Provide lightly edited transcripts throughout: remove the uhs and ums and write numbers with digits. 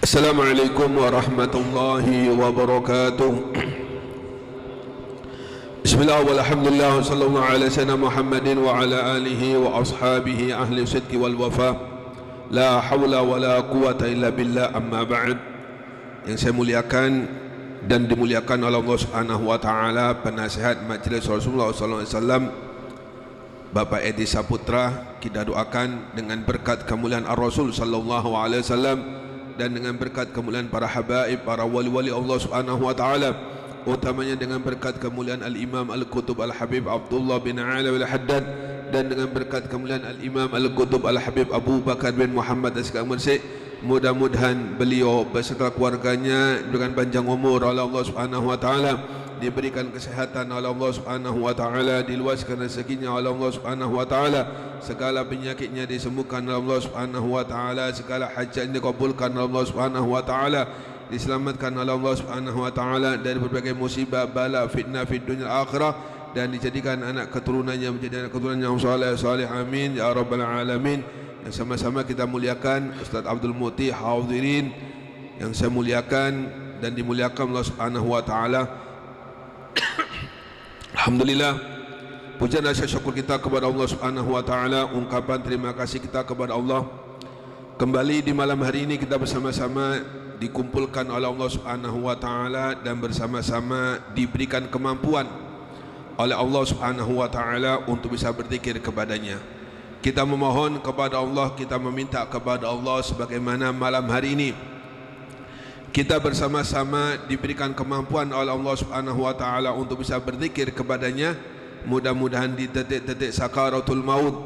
Assalamualaikum warahmatullahi wabarakatuh. Bismillah walhamdulillah sallallahu ala sayyidina Muhammadin wa ala alihi wa ashabihi ahli sidqi wal wafa. La hawla wa la quwata illa billah, amma ba'd. Yang saya muliakan dan dimuliakan oleh Allah Subhanahu wa taala, penasihat Majelis Rasulullah sallallahu alaihi wasallam Bapak Edi Saputra, kita doakan dengan berkat kemuliaan Ar-Rasul sallallahu alaihi wasallam dan dengan berkat kemuliaan para habaib, para wali-wali Allah Subhanahu wa taala, utamanya dengan berkat kemuliaan Al-Imam Al-Qutub Al-Habib Abdullah bin Ali Al-Haddad, dan dengan berkat kemuliaan Al-Imam Al-Qutub Al-Habib Abu Bakar bin Muhammad As-Mursik. Mudah-mudahan beliau beserta keluarganya diberikan panjang umur oleh Allah Subhanahu wa taala, diberikan kesehatan oleh Allah Subhanahu wa taala, diluaskan rezekinya oleh Allah Subhanahu wa taala, segala penyakitnya disembuhkan oleh Allah Subhanahu wa taala, segala hajatnya dikabulkan oleh Allah Subhanahu wa taala, diselamatkan oleh Allah Subhanahu wa taala dari berbagai musibah, bala, fitnah fid dunya akhirah, dan dijadikan anak keturunannya menjadi anak keturunan yang saleh, amin ya rabbal alamin. Yang sama-sama kita muliakan Ustaz Abdul Muti, hadirin yang saya muliakan dan dimuliakan Allah Subhanahu wa taala. Alhamdulillah, puja dan syukur kita kepada Allah Subhanahu wa taala, ungkapan terima kasih kita kepada Allah. Kembali di malam hari ini kita bersama-sama dikumpulkan oleh Allah Subhanahu wa taala dan bersama-sama diberikan kemampuan oleh Allah Subhanahu wa taala untuk bisa berzikir kepadanya. Kita memohon kepada Allah, kita meminta kepada Allah sebagaimana malam hari ini kita bersama-sama diberikan kemampuan oleh Allah Subhanahu wa taala untuk bisa berzikir kepadanya. Mudah-mudahan di detik-detik sakaratul maut,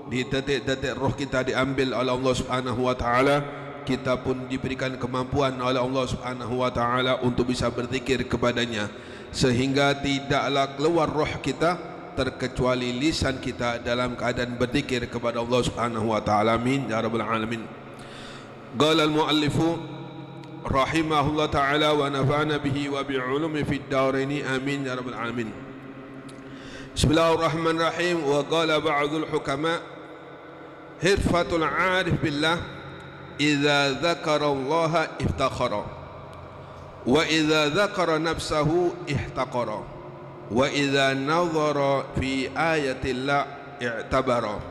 di detik-detik roh kita diambil oleh Allah Subhanahu wa taala, kita pun diberikan kemampuan oleh Allah Subhanahu wa taala untuk bisa berzikir kepadanya, sehingga tidaklah keluar roh kita terkecuali lisan kita dalam keadaan berzikir kepada Allah Subhanahu wa taala. Amin ya rabbal alamin. Qala al-muallifu rahimahullah ta'ala wa nafa'ana bihi wa bi'ulumi fid daraini, amin ya rabbal alamin. Bismillahirrahmanirrahim. Wa qala ba'dul hukama hirfatul 'arif billah idza dzakara Allah iftakhara wa idza dzakara nafsahu ihtaqara wa idza nadhara fi ayatillah i'tabara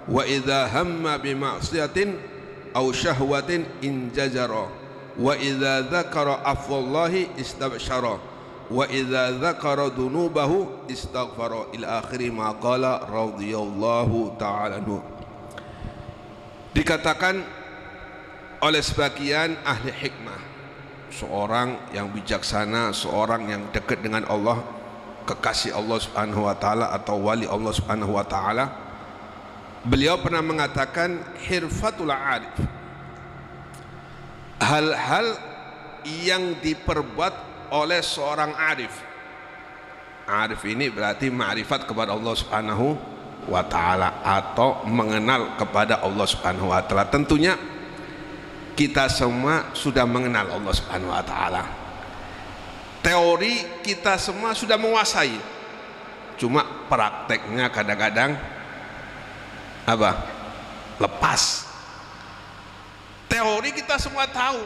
wa idza hamma bi ma'siyatin aw syahwatin injazara wa idza dzakara afwallahi istabsyara wa idza dzakara dunubahu istaghfara ila akhiri ma qala radhiyallahu ta'ala anhu. Dikatakan oleh sebagian ahli hikmah, seorang yang bijaksana, seorang yang dekat dengan Allah, kekasih Allah Subhanahu wa taala atau wali Allah Subhanahu wa taala, beliau pernah mengatakan hirfatul arif, hal-hal yang diperbuat oleh seorang arif. Arif ini berarti ma'rifat kepada Allah Subhanahu wa taala atau mengenal kepada Allah Subhanahu wa taala. Tentunya kita semua sudah mengenal Allah Subhanahu wa taala. Teori kita semua sudah menguasai, cuma prakteknya kadang-kadang lepas. Teori kita semua tahu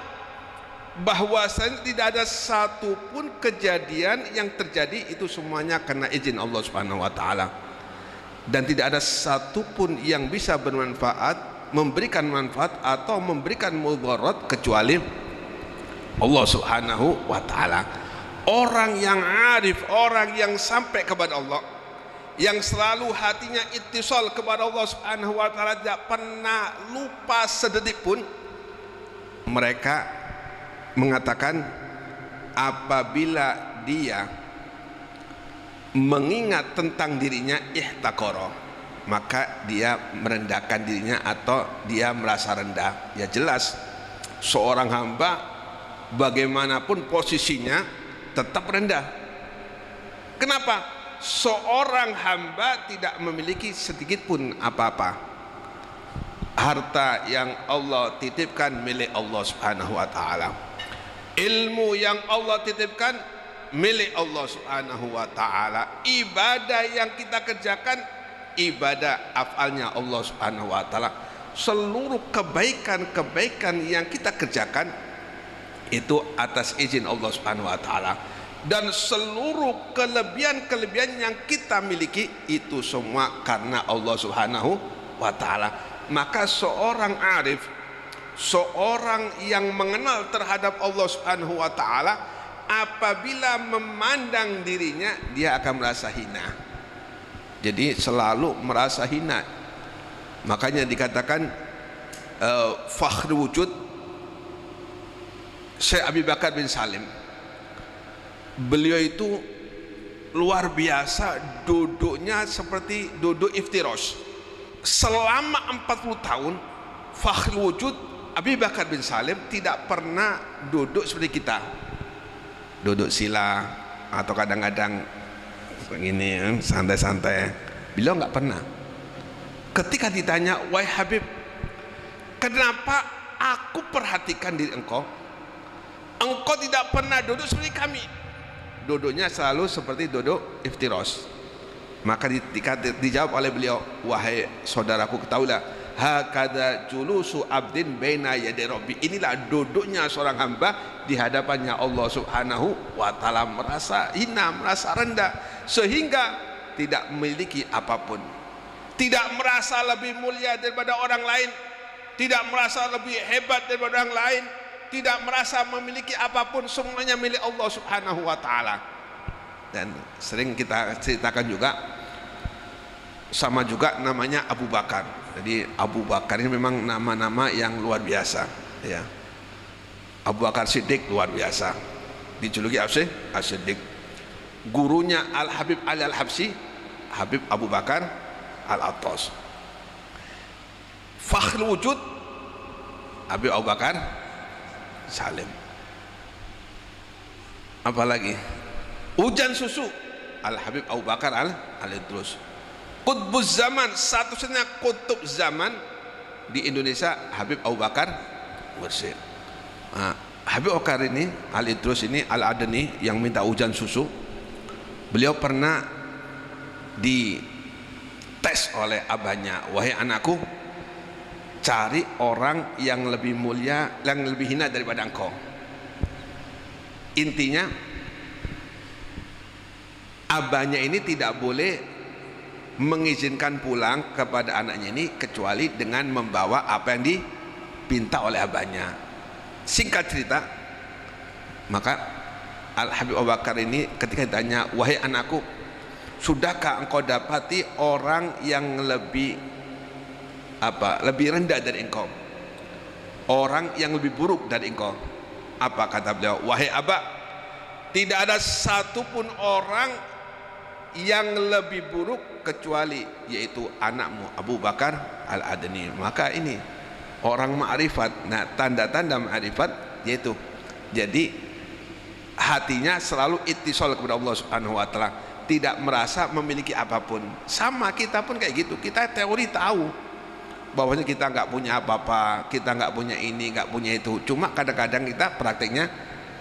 bahwasanya tidak ada satupun kejadian yang terjadi itu semuanya karena izin Allah Subhanahu wa taala, dan tidak ada satupun yang bisa bermanfaat, memberikan manfaat atau memberikan mudarat kecuali Allah Subhanahu wa taala. Orang yang arif, orang yang sampai kepada Allah, yang selalu hatinya ittisal kepada Allah Subhanahu wa taala, tidak pernah lupa sedetik pun, mereka mengatakan apabila dia mengingat tentang dirinya ihtaqara, maka dia merendahkan dirinya atau dia merasa rendah. Ya jelas seorang hamba bagaimanapun posisinya tetap rendah. Kenapa? Seorang hamba tidak memiliki sedikit pun apa-apa. Harta yang Allah titipkan milik Allah Subhanahu wa taala. Ilmu yang Allah titipkan milik Allah Subhanahu wa taala. Ibadah yang kita kerjakan ibadah afalnya Allah Subhanahu wa taala. Seluruh kebaikan-kebaikan yang kita kerjakan Itu atas izin Allah Subhanahu wa taala. Dan seluruh kelebihan-kelebihan yang kita miliki itu semua karena Allah Subhanahu wa taala. Maka seorang arif, seorang yang mengenal terhadap Allah Subhanahu wa taala, apabila memandang dirinya dia akan merasa hina. Jadi selalu merasa hina. Makanya dikatakan fakhr wujud Syekh Abi Bakar bin Salim. Beliau itu luar biasa, duduknya seperti duduk iftirosh. Selama 40 tahun fakhr wujud Abi Bakar bin Salim tidak pernah duduk seperti kita, duduk sila atau kadang-kadang begini santai-santai. Beliau nggak pernah. Ketika ditanya, wahai Habib, kenapa aku perhatikan diri engkau tidak pernah duduk seperti kami? Duduknya selalu seperti duduk iftirosh. Maka dijawab oleh beliau, wahai saudaraku, ketahuilah, hakadha julusu abdin baina yaday rabbi. Inilah duduknya seorang hamba di hadapannya Allah Subhanahu wa taala, merasa hina, merasa rendah, sehingga tidak memiliki apapun, tidak merasa lebih mulia daripada orang lain, tidak merasa lebih hebat daripada orang lain, tidak merasa memiliki apapun, semuanya milik Allah Subhanahu wa taala. Dan sering kita ceritakan juga, sama juga namanya Abu Bakar. Jadi Abu Bakar ini memang nama-nama yang luar biasa, ya. Abu Bakar Siddiq luar biasa, dijuluki As-Siddiq. Gurunya Al-Habib Ali Al-Habsyi, Habib Abu Bakar Al-Attas. Fakhr wujud Habib Abu Bakar Salim. Apalagi hujan susu Al-Habib Abu Bakar Al-Idrus. Qutbuz zaman, satu-satunya kutub zaman di Indonesia Habib Abu Bakar Mursir. Habib Abu Bakar ini Al-Idrus ini Al-Adani yang minta hujan susu, beliau pernah dites oleh abahnya, wahai anakku, cari orang yang lebih mulia, yang lebih hina daripada engkau. Intinya abahnya ini tidak boleh mengizinkan pulang kepada anaknya ini kecuali dengan membawa apa yang dipinta oleh abahnya. Singkat cerita, maka Al-Habib Abu Bakar ini ketika ditanya, wahai anakku, sudahkah engkau dapati orang yang lebih rendah dari engkau, orang yang lebih buruk dari engkau? Apa kata beliau? Wahai Abah, tidak ada satupun orang yang lebih buruk kecuali yaitu anakmu Abu Bakar Al-Adani. Maka ini orang ma'rifat. Nah, tanda-tanda ma'rifat yaitu jadi hatinya selalu ittisal kepada Allah Subhanahu wa taala, tidak merasa memiliki apapun. Sama kita pun kayak gitu, kita teori tahu bahwasanya kita nggak punya apa-apa, kita nggak punya ini, nggak punya itu. Cuma kadang-kadang kita prakteknya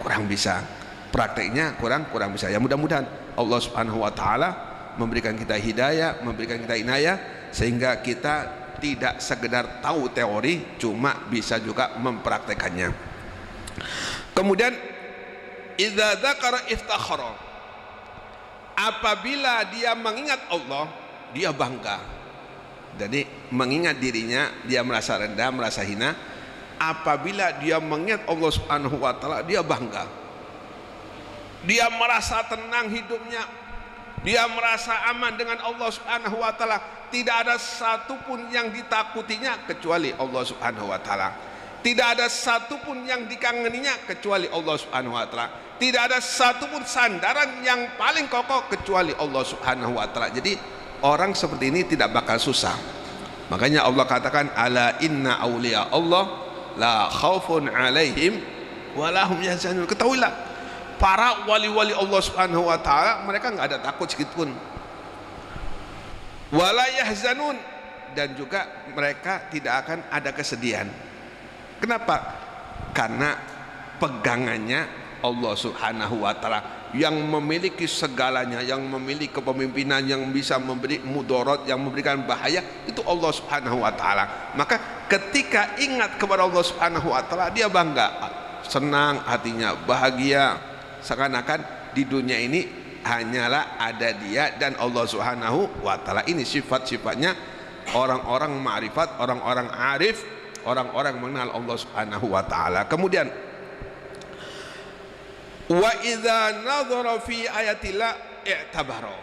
kurang bisa, prakteknya kurang bisa. Ya mudah-mudahan Allah Subhanahu wa taala memberikan kita hidayah, memberikan kita inayah, sehingga kita tidak sekedar tahu teori, cuma bisa juga mempraktekannya. Kemudian idza dzakara iftakhara, apabila dia mengingat Allah, dia bangga. Jadi mengingat dirinya, dia merasa rendah, merasa hina. Apabila dia mengingat Allah Subhanahu wa taala, dia bangga. Dia merasa tenang hidupnya, dia merasa aman dengan Allah Subhanahu wa taala. Tidak ada satupun yang ditakutinya kecuali Allah Subhanahu wa taala. Tidak ada satupun yang dikangeninya kecuali Allah Subhanahu wa taala. Tidak ada satupun sandaran yang paling kokoh kecuali Allah Subhanahu wa taala. Jadi orang seperti ini tidak bakal susah. Makanya Allah katakan, ala inna awliya Allah la khaufun alaihim wa lahum yahzanun. Ketahuilah, para wali-wali Allah Subhanahu wa taala, mereka enggak ada takut sedikit pun. Wala yahzanun, dan juga mereka tidak akan ada kesedihan. Kenapa? Karena pegangannya Allah Subhanahu wa taala yang memiliki segalanya, yang memiliki kepemimpinan, yang bisa memberi mudarat, yang memberikan bahaya, itu Allah Subhanahu wa taala. Maka ketika ingat kepada Allah Subhanahu wa taala, dia bangga. senang, hatinya bahagia, seakan-akan di dunia ini hanyalah ada dia dan Allah Subhanahu wa taala. Ini sifat-sifatnya orang-orang ma'rifat, orang-orang arif, orang-orang mengenal Allah Subhanahu wa taala. Kemudian wa idza nadhara fi ayatillah i'tabara,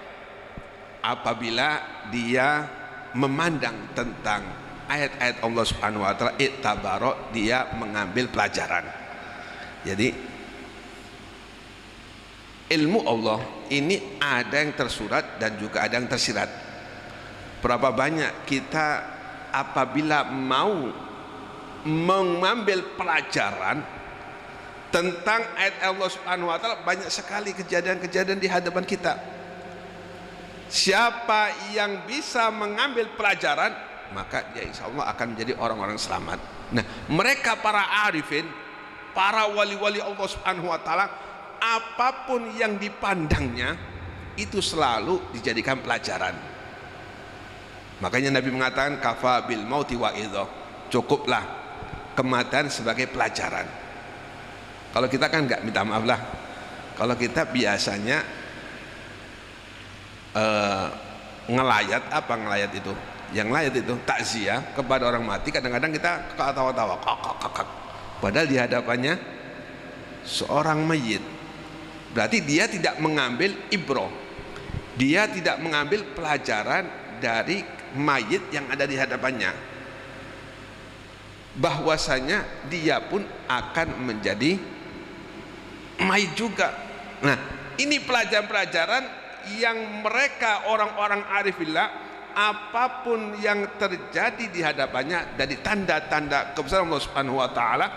apabila dia memandang tentang ayat-ayat Allah Subhanahu wa taala, i'tabara, dia mengambil pelajaran. Jadi ilmu Allah ini ada yang tersurat dan juga ada yang tersirat. Berapa banyak kita apabila mau mengambil pelajaran tentang ayat Allah Subhanahu wa taala, banyak sekali kejadian-kejadian di hadapan kita. Siapa yang bisa mengambil pelajaran, maka dia insya Allah akan menjadi orang-orang selamat. Nah, mereka para arifin, para wali-wali Allah Subhanahu wa taala, apapun yang dipandangnya itu selalu dijadikan pelajaran. Makanya Nabi mengatakan kafa bil mauti wa idza, cukuplah kematian sebagai pelajaran. Kalau kita kan nggak, minta maaf lah, kalau kita biasanya ngelayat, apa ngelayat itu? Yang layat itu takziah kepada orang mati, kadang-kadang kita ketawa-tawa, padahal di hadapannya seorang mayit. Berarti dia tidak mengambil ibrah, dia tidak mengambil pelajaran dari mayit yang ada di hadapannya, bahwasanya dia pun akan menjadi mayit juga. Nah, ini pelajaran-pelajaran yang mereka orang-orang arifillah, apapun yang terjadi di hadapannya dari tanda-tanda kebesaran Allah Subhanahu wa taala,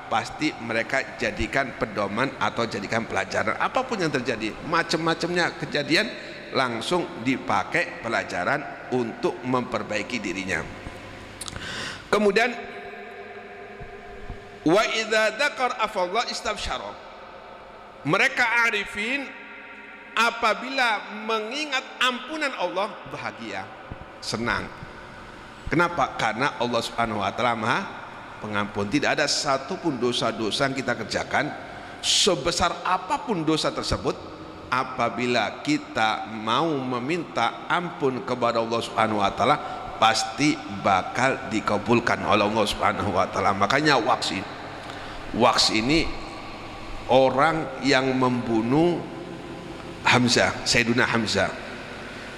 pasti mereka jadikan pedoman atau jadikan pelajaran. Apapun yang terjadi, macam-macamnya kejadian, langsung dipakai pelajaran untuk memperbaiki dirinya. Kemudian wa idza dzakar afallah istabsyara, mereka arifin apabila mengingat ampunan Allah bahagia, senang. Kenapa? Karena Allah Subhanahu wa taala Maha Pengampun. Tidak ada satupun dosa-dosa yang kita kerjakan, sebesar apapun dosa tersebut, apabila kita mau meminta ampun kepada Allah Subhanahu wa taala, pasti bakal dikabulkan oleh Allah Subhanahu wa taala. Makanya Waqs ini orang yang membunuh Hamzah, Sayyiduna Hamzah.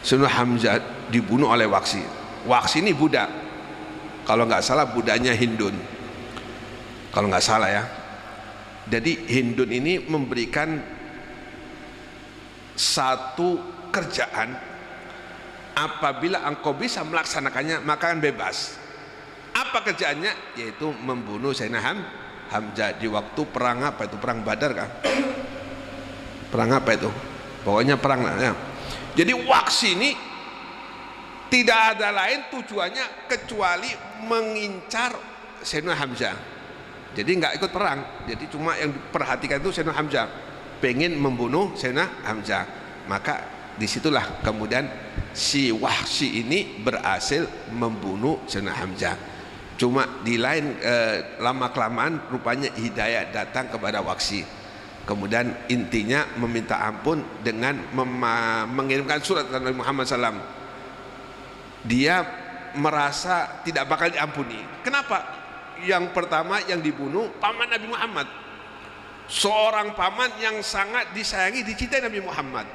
Sayyiduna Hamzah dibunuh oleh Waqs. Waqs ini budak, kalau nggak salah budaknya Hindun, kalau nggak salah ya. Jadi Hindun ini memberikan satu kerjaan, apabila engkau bisa melaksanakannya maka akan bebas. Apa kerjaannya? Yaitu membunuh Sayyidina Hamzah di waktu perang apa itu? Perang Badar kan? Perang apa itu? Pokoknya perang ya. Jadi Waqs ini tidak ada lain tujuannya kecuali mengincar Sayyidina Hamzah. Jadi nggak ikut perang, jadi cuma yang diperhatikan itu Sayyidina Hamzah, pengen membunuh Sayyidina Hamzah. Maka disitulah kemudian si Wahsy ini berhasil membunuh Sayyidina Hamzah. Cuma di lain lama kelamaan rupanya hidayah datang kepada Wahsy. Kemudian intinya meminta ampun dengan mengirimkan surat kepada Nabi Muhammad SAW. Dia merasa tidak bakal diampuni. Kenapa? Yang pertama yang dibunuh paman Nabi Muhammad, seorang paman yang sangat disayangi, dicintai Nabi Muhammad.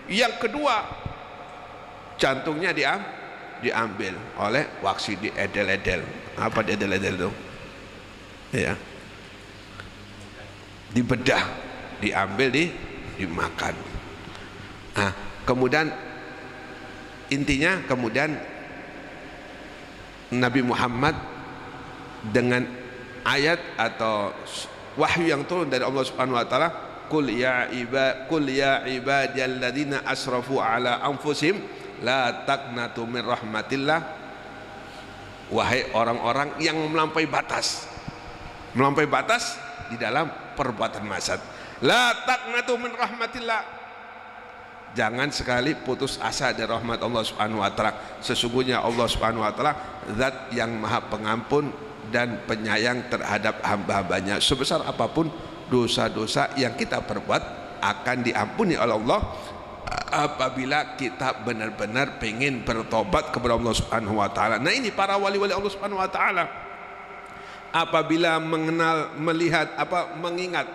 Yang kedua, jantungnya diambil oleh Waqs, diedel-edel. Apa diedel-edel itu? Ya, dibedah, diambil, dimakan. Nah, kemudian intinya kemudian Nabi Muhammad dengan ayat atau wahyu yang turun dari Allah Subhanahu wa taala, qul ya ibadiyalladzina asrafu ala anfusihim la taqnatu min rahmatillah, wahai orang-orang yang melampaui batas di dalam perbuatan maksiat, la taqnatu min rahmatillah, jangan sekali putus asa dari rahmat Allah Subhanahu wa taala. Sesungguhnya Allah Subhanahu wa taala zat yang maha pengampun dan penyayang terhadap hamba-hambanya. Sebesar apapun dosa-dosa yang kita perbuat akan diampuni oleh Allah apabila kita benar-benar pengen bertobat kepada Allah Subhanahu wa taala. Nah, ini para wali-wali Allah Subhanahu wa taala apabila mengingat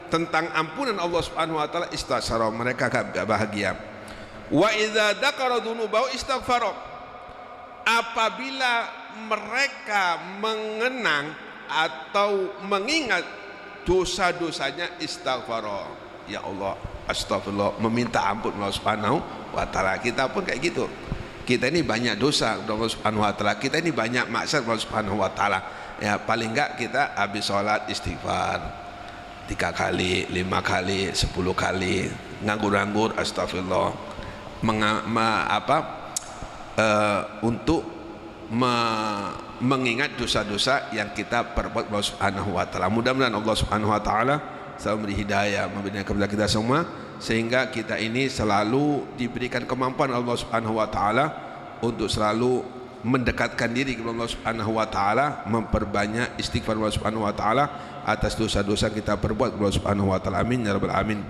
tentang ampunan Allah Subhanahu wa taala, istaghfara, mereka bahagia. Wa idza dzakara dzunubahu istaghfara, apabila mereka mengenang atau mengingat dosa-dosanya, istighfar, ya Allah, astagfirullah, meminta ampun Allah Subhanahu wa taala. Kita pun kayak gitu. Kita ini banyak dosa Allah Subhanahu wa taala. Kita ini banyak maksiat Allah Subhanahu wa taala. Ya, paling enggak kita habis sholat istighfar 3 kali, 5 kali, 10 kali, nganggur-nganggur astagfirullah. Untuk mengingat dosa-dosa yang kita perbuat Allah Subhanahu wa taala. Mudah-mudahan Allah Subhanahu wa taala selalu memberi hidayah, memberikan kepada kita semua, sehingga kita ini selalu diberikan kemampuan Allah Subhanahu wa taala untuk selalu mendekatkan diri kepada Allah Subhanahu wa taala, memperbanyak istighfar Allah Subhanahu wa taala atas dosa-dosa kita perbuat kepada Allah Subhanahu wa taala. Amin ya rabbal alamin.